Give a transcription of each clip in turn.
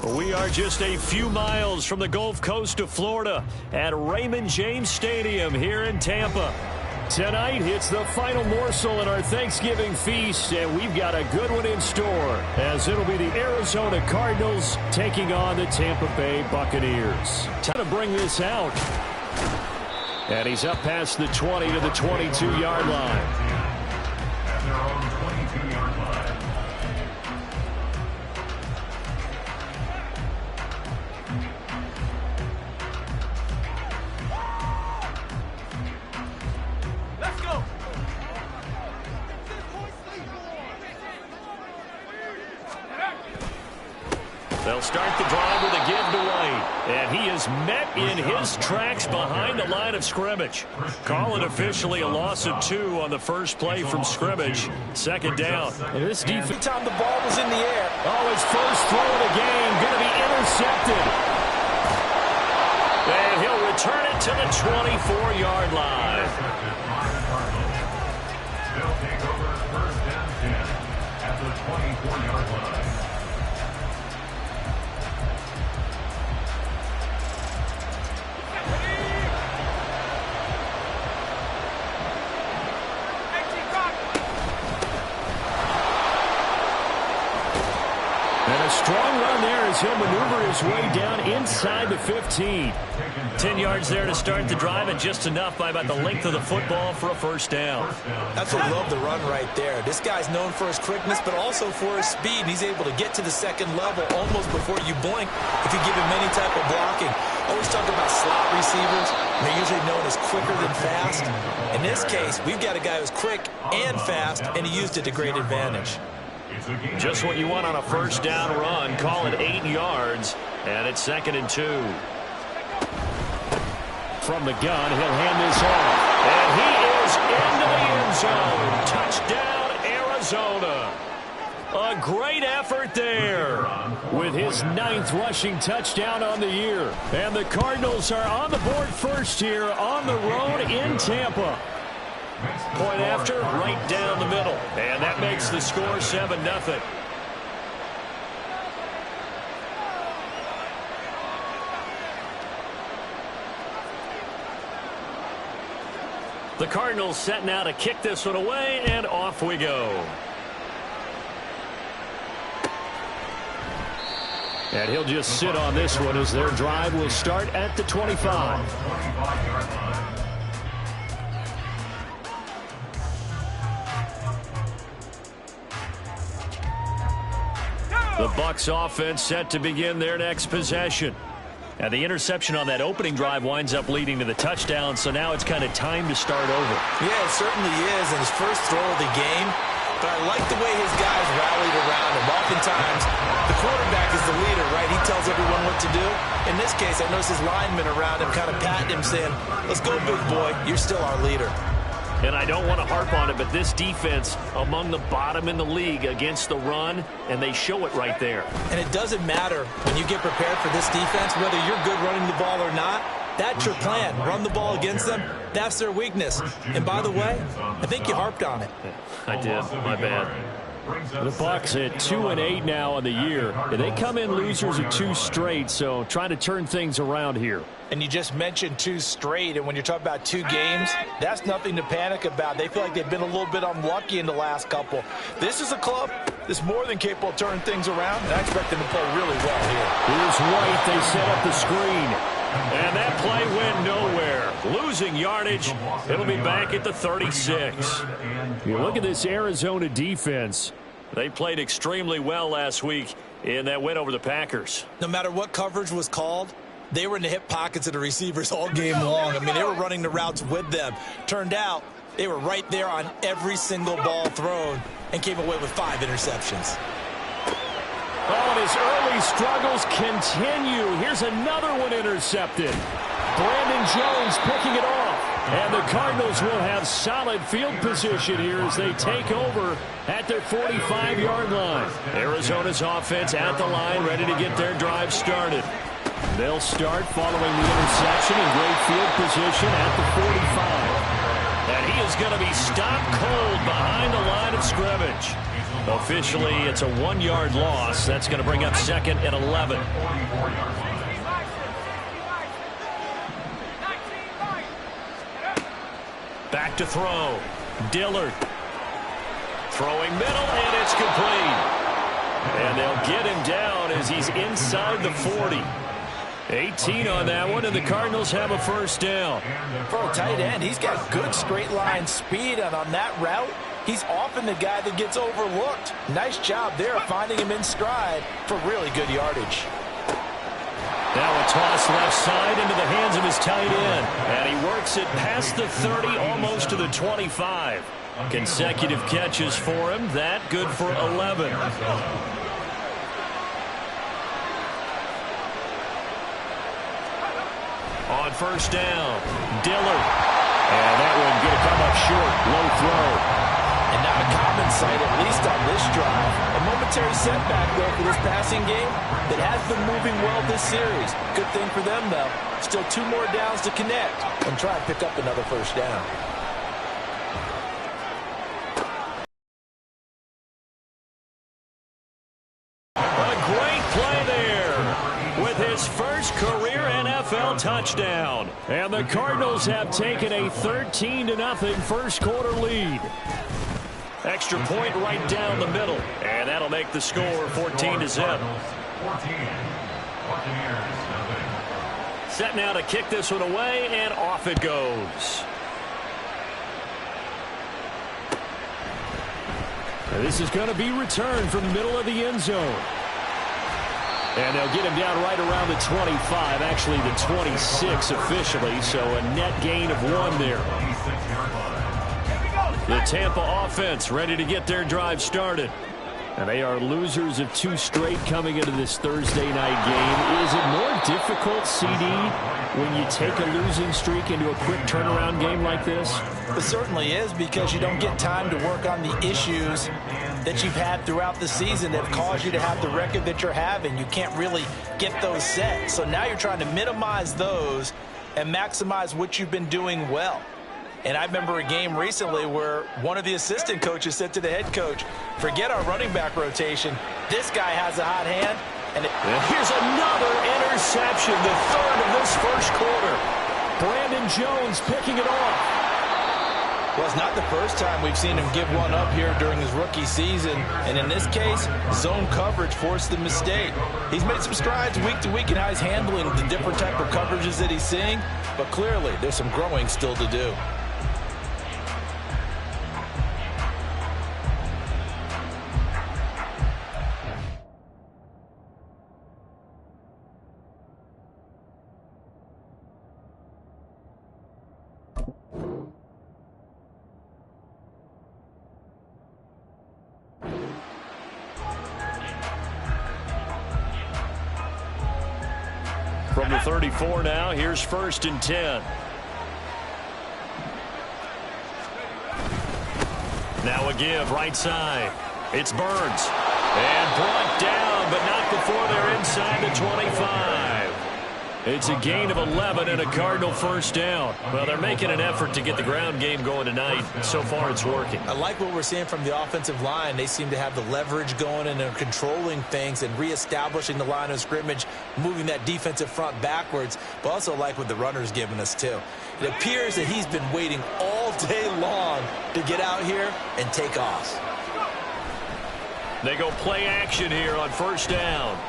We are just a few miles from the Gulf Coast of Florida at Raymond James Stadium here in Tampa. Tonight, it's the final morsel in our Thanksgiving feast, and we've got a good one in store, as it'll be the Arizona Cardinals taking on the Tampa Bay Buccaneers. Time to bring this out. And he's up past the 20 to the 22-yard line. At their own 22-yard line. They'll start the drive with a give to White. And he is met in his tracks behind the line of scrimmage. Call it officially a loss of 2 on the first play from scrimmage. Second down. And this defense, every time the ball was in the air. Oh, his first throw of the game going to be intercepted. And he'll return it to the 24-yard line. They'll take over first and 10 at the 24-yard line. And a strong run there as he'll maneuver his way down inside the 15. 10 yards there to start the drive, and just enough by about the length of the football for a first down. That's what I love the run right there. This guy's known for his quickness, but also for his speed. He's able to get to the second level almost before you blink if you give him any type of blocking. Always talk about slot receivers. They're usually known as quicker than fast. In this case, we've got a guy who's quick and fast, and he used it to great advantage. Just what you want on a first down run. Call it 8 yards, and it's 2nd and 2. From the gun, he'll hand this off. And he is into the end zone. Touchdown, Arizona. A great effort there with his 9th rushing touchdown on the year. And the Cardinals are on the board first here on the road in Tampa. Point after, right down the middle. And that makes the score 7-0. The Cardinals setting out to kick this one away, and off we go. And he'll just sit on this one as their drive will start at the 25. The Bucs offense set to begin their next possession. And the interception on that opening drive winds up leading to the touchdown, so now it's kind of time to start over. Yeah, it certainly is, and his first throw of the game. But I like the way his guys rallied around him. Oftentimes, the quarterback is the leader, right? He tells everyone what to do. In this case, I noticed his linemen around him kind of patting him, saying, "Let's go, big boy. You're still our leader." And I don't want to harp on it, but this defense among the bottom in the league against the run, and they show it right there. And it doesn't matter when you get prepared for this defense, whether you're good running the ball or not. That's your plan. Run the ball against them. That's their weakness. And by the way, I think you harped on it. I did. My bad. The Bucs at 2-8 now on the year. And they come in losers of 2 straight, so trying to turn things around here. And you just mentioned 2 straight, and when you're talking about 2 games, that's nothing to panic about. They feel like they've been a little bit unlucky in the last couple. This is a club that's more than capable of turning things around, and I expect them to play really well here. Here's White. They set up the screen. And that play went nowhere. Losing yardage. It'll be back at the 36. You look at this Arizona defense. They played extremely well last week in that win over the Packers. No matter what coverage was called, they were in the hip pockets of the receivers all game long. I mean, they were running the routes with them. Turned out, they were right there on every single ball thrown and came away with 5 interceptions. Oh, and his early struggles continue. Here's another one intercepted. Brandon Jones picking it off. And the Cardinals will have solid field position here as they take over at their 45-yard line. Arizona's offense at the line, ready to get their drive started. They'll start following the interception in great field position at the 45. And he is is going to be stopped cold behind the line of scrimmage. Officially, it's a 1-yard loss. That's going to bring up second and 11. Back to throw. Dillard. Throwing middle, and it's complete. And they'll get him down as he's inside the 40. 18 on that one, and the Cardinals have a first down. For a tight end, he's got good straight line speed, and on that route, he's often the guy that gets overlooked. Nice job there finding him in stride for really good yardage. Now a toss left side into the hands of his tight end, and he works it past the 30, almost to the 25. Consecutive catches for him. That good for 11. On first down, Dillard. And that one going to come up short. Low throw. And not a common sight, at least on this drive. A momentary setback, though, for this passing game that has been moving well this series. Good thing for them, though. Still 2 more downs to connect and try and pick up another first down. A great play there with his first career NFL touchdown. And the Cardinals have taken a 13-0 first quarter lead. Extra point right down the middle. And that'll make the score 14-0. Set now to kick this one away, and off it goes. This is going to be returned from the middle of the end zone. And they'll get him down right around the 25, actually the 26 officially, so a net gain of 1 there. The Tampa offense ready to get their drive started. And they are losers of 2 straight coming into this Thursday night game. Is it more difficult, CD, when you take a losing streak into a quick turnaround game like this? It certainly is, because you don't get time to work on the issues that you've had throughout the season that have caused you to have the record that you're having. You can't really get those set. So now you're trying to minimize those and maximize what you've been doing well. And I remember a game recently where one of the assistant coaches said to the head coach, forget our running back rotation. This guy has a hot hand. And here's another interception, the 3rd of this first quarter. Brandon Jones picking it off. Well, it's not the first time we've seen him give one up here during his rookie season. And in this case, zone coverage forced the mistake. He's made some strides week to week in how he's handling the different type of coverages that he's seeing. But clearly, there's some growing still to do. From the 34 now, here's 1st and 10. Now a give, right side. It's Burns. And brought down, but not before they're inside the 25. It's a gain of 11 and a Cardinal first down. Well, they're making an effort to get the ground game going tonight. So far, it's working. I like what we're seeing from the offensive line. They seem to have the leverage going and they're controlling things and reestablishing the line of scrimmage, moving that defensive front backwards, but also like what the runner's giving us, too. It appears that he's been waiting all day long to get out here and take off. They go play action here on first down.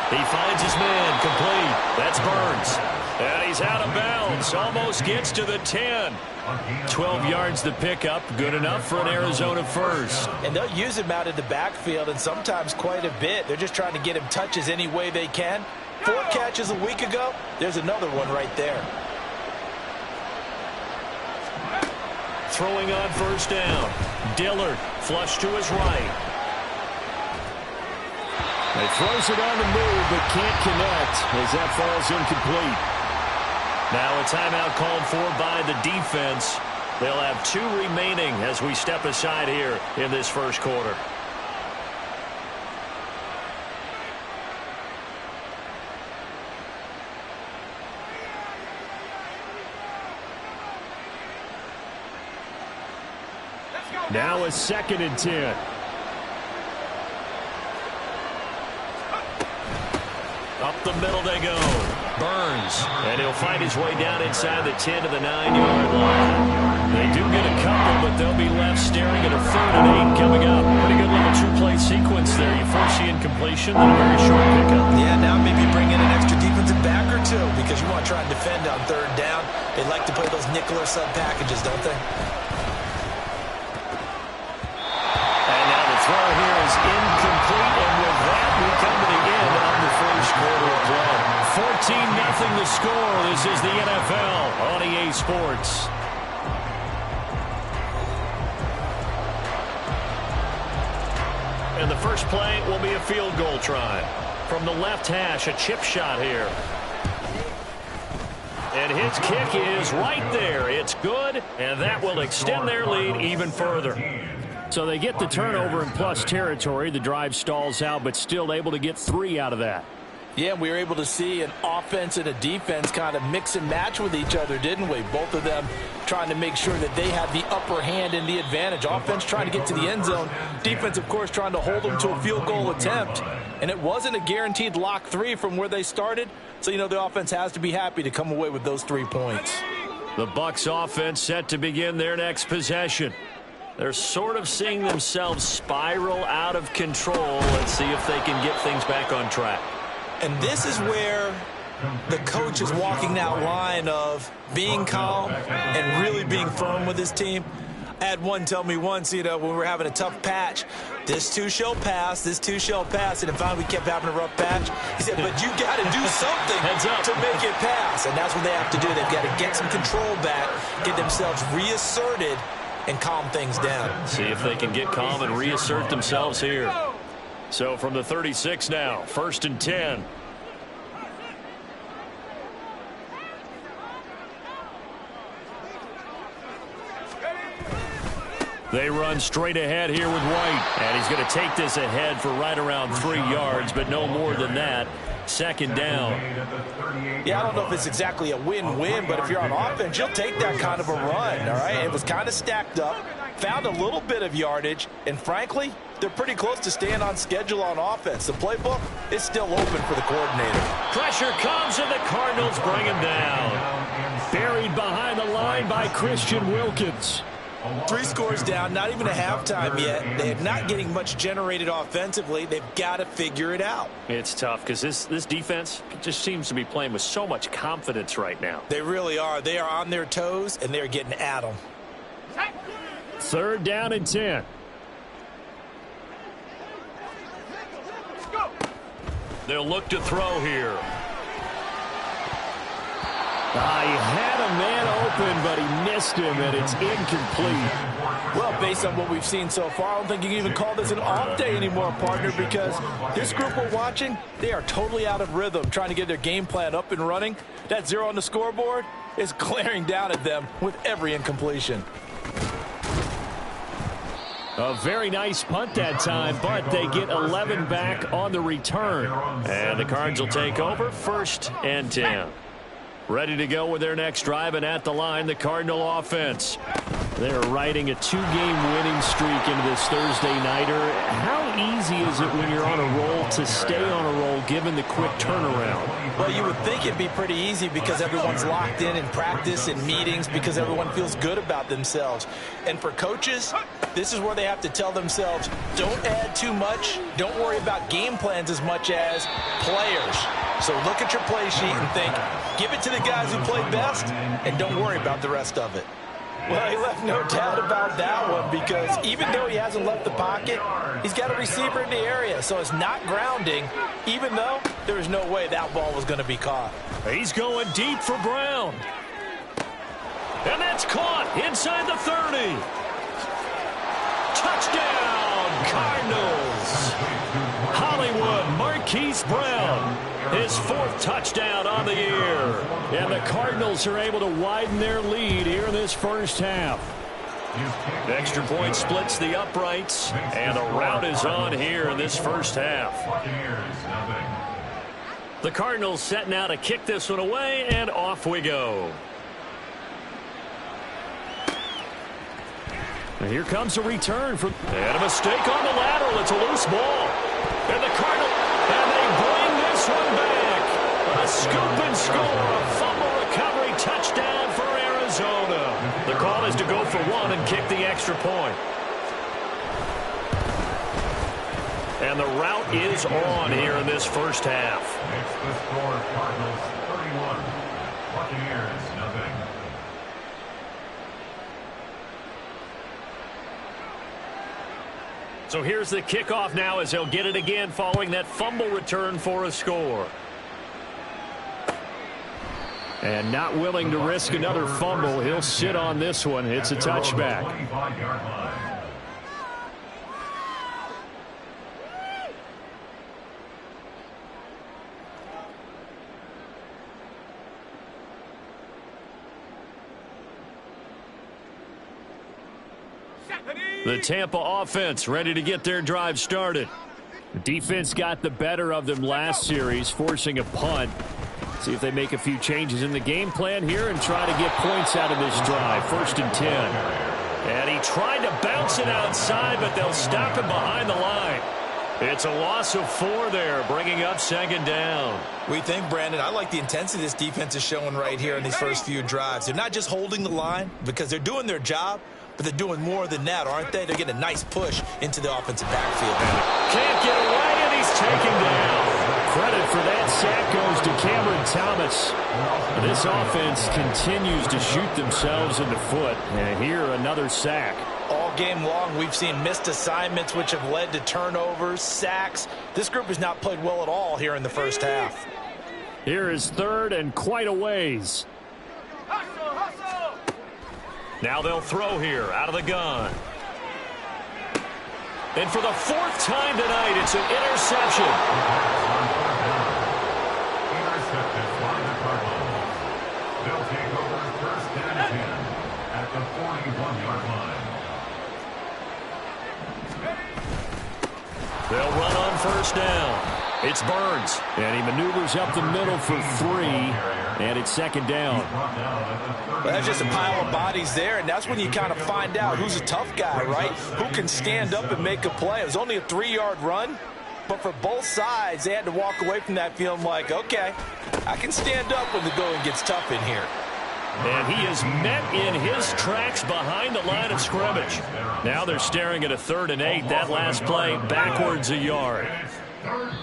He finds his man, complete. That's Burns. And he's out of bounds. Almost gets to the 10. 12 yards the pickup. Good enough for an Arizona first. And they'll use him out in the backfield, and sometimes quite a bit. They're just trying to get him touches any way they can. 4 catches a week ago. There's another one right there. Throwing on first down. Dillard, flush to his right. He throws it on the move, but can't connect as that falls incomplete. Now a timeout called for by the defense. They'll have 2 remaining as we step aside here in this first quarter. Now a 2nd and 10. Up the middle they go. Burns. And he'll find his way down inside the 10 to the 9-yard line. They do get a couple, but they'll be left staring at a 3rd and 8 coming up. Pretty good little two-play sequence there. You force the incompletion, then a very short pickup. Yeah, now maybe bring in an extra defensive back or two because you want to try and defend on 3rd down. They like to play those nickel or sub packages, don't they? And now the throw here is incomplete, and with that, we come to the end of the first quarter of play. 14-0 the score. This is the NFL on EA Sports. And the first play will be a field goal try. From the left hash, a chip shot here. And his kick is right there. It's good, and that will extend their lead even further. So they get the turnover in plus territory. The drive stalls out, but still able to get 3 out of that. Yeah, we were able to see an offense and a defense kind of mix and match with each other, didn't we? Both of them trying to make sure that they had the upper hand and the advantage. Offense trying to get to the end zone. Defense, of course, trying to hold them to a field goal attempt. And it wasn't a guaranteed lock 3 from where they started. So, you know, the offense has to be happy to come away with those 3 points. The Bucs offense set to begin their next possession. They're sort of seeing themselves spiral out of control. Let's see if they can get things back on track. And this is where the coach is walking that line of being calm and really being firm with his team. I had one tell me once, you know, when we were having a tough patch, this too shall pass, this too shall pass. And finally we kept having a rough patch. He said, but you got to do something to make it pass. And that's what they have to do. They've got to get some control back, get themselves reasserted, and calm things down. See if they can get calm and reassert themselves here. So from the 36 now, 1st and 10. They run straight ahead here with White. And he's going to take this ahead for right around 3 yards, but no more than that. 2nd down. Yeah, I don't know if it's exactly a win-win, but if you're on offense, you'll take that kind of a run, all right? It was kind of stacked up, found a little bit of yardage, and frankly, they're pretty close to staying on schedule on offense. The playbook is still open for the coordinator. Pressure comes, and the Cardinals bring him down. Buried behind the line by Christian Wilkins. 3 scores down, not even a halftime yet. They're not getting much generated offensively. They've got to figure it out. It's tough because this defense just seems to be playing with so much confidence right now. They really are. They are on their toes, and they're getting at them. 3rd down and 10. They'll look to throw here. I had a man open, but he missed him, and it's incomplete. Well, based on what we've seen so far, I don't think you can even call this an off day anymore, partner, because this group we're watching, they are totally out of rhythm, trying to get their game plan up and running. That 0 on the scoreboard is glaring down at them with every incompletion. A very nice punt that time, but they get 11 back on the return. And the Cards will take over, 1st and 10. Ready to go with their next drive, and at the line, the Cardinal offense. They're riding a 2-game winning streak into this Thursday nighter. How easy is it when you're on a roll to stay on a roll given the quick turnaround? Well, you would think it'd be pretty easy because everyone's locked in practice and meetings because everyone feels good about themselves. And for coaches, this is where they have to tell themselves, don't add too much. Don't worry about game plans as much as players. So look at your play sheet and think, give it to the guys who play best and don't worry about the rest of it. Well, he left no doubt about that one because even though he hasn't left the pocket, he's got a receiver in the area, so it's not grounding, even though there was no way that ball was going to be caught. He's going deep for Brown. And that's caught inside the 30. Touchdown, Cardinals. Hollywood Marquise Brown, his 4th touchdown on the year. And the Cardinals are able to widen their lead here in this first half. Extra point splits the uprights, and a rout is on here in this first half. The Cardinals set now to kick this one away, and off we go. And here comes a return from, and a mistake on the lateral. It's a loose ball. And the Cardinals, and they bring this one back. A scoop and score, a fumble recovery touchdown for Arizona. The call is to go for one and kick the extra point. And the route is on here in this first half. Makes the score Cardinals 31. Buccaneers nothing. So here's the kickoff now as he'll get it again following that fumble return for a score. And not willing to risk another fumble. He'll sit on this one. It's a touchback. 25-yard line. The Tampa offense ready to get their drive started. The defense got the better of them last series, forcing a punt. See if they make a few changes in the game plan here and try to get points out of this drive. 1st and 10. And he tried to bounce it outside, but they'll stop him behind the line. It's a loss of 4 there, bringing up 2nd down. We think, Brandon, I like the intensity this defense is showing right here in these first few drives. They're not just holding the line because they're doing their job, but they're doing more than that, aren't they? They're getting a nice push into the offensive backfield. Can't get away, and he's taken down. Credit for that sack goes to Cameron Thomas. This offense continues to shoot themselves in the foot. And here, another sack. All game long, we've seen missed assignments, which have led to turnovers, sacks. This group has not played well at all here in the first half. Here is 3rd and quite a ways. Now they'll throw here out of the gun. And for the 4th time tonight, it's an interception. Intercepted by the Cardinals. They'll take over 1st and 10 at the 41-yard line. They'll run on 1st down. It's Burns, and he maneuvers up the middle for 3, and it's 2nd down. Well, that's just a pile of bodies there, and that's when you kind of find out who's a tough guy, right? Who can stand up and make a play. It was only a 3-yard run, but for both sides, they had to walk away from that feeling like, okay, I can stand up when the going gets tough in here. And he is met in his tracks behind the line of scrimmage. Now they're staring at a 3rd and 8. That last play backwards a yard.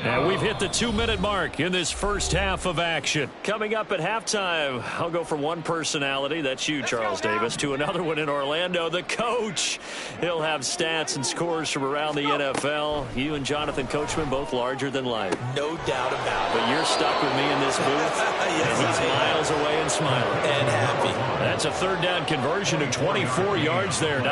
And we've hit the 2-minute mark in this first half of action. Coming up at halftime, I'll go from one personality, that's you, Charles Davis, to another one in Orlando, the coach. He'll have stats and scores from around the NFL. You and Jonathan Coachman, both larger than life. No doubt about it. But you're stuck with me in this booth, Yes, and he's miles away and smiling. And happy. That's a 3rd down conversion of 24 yards there.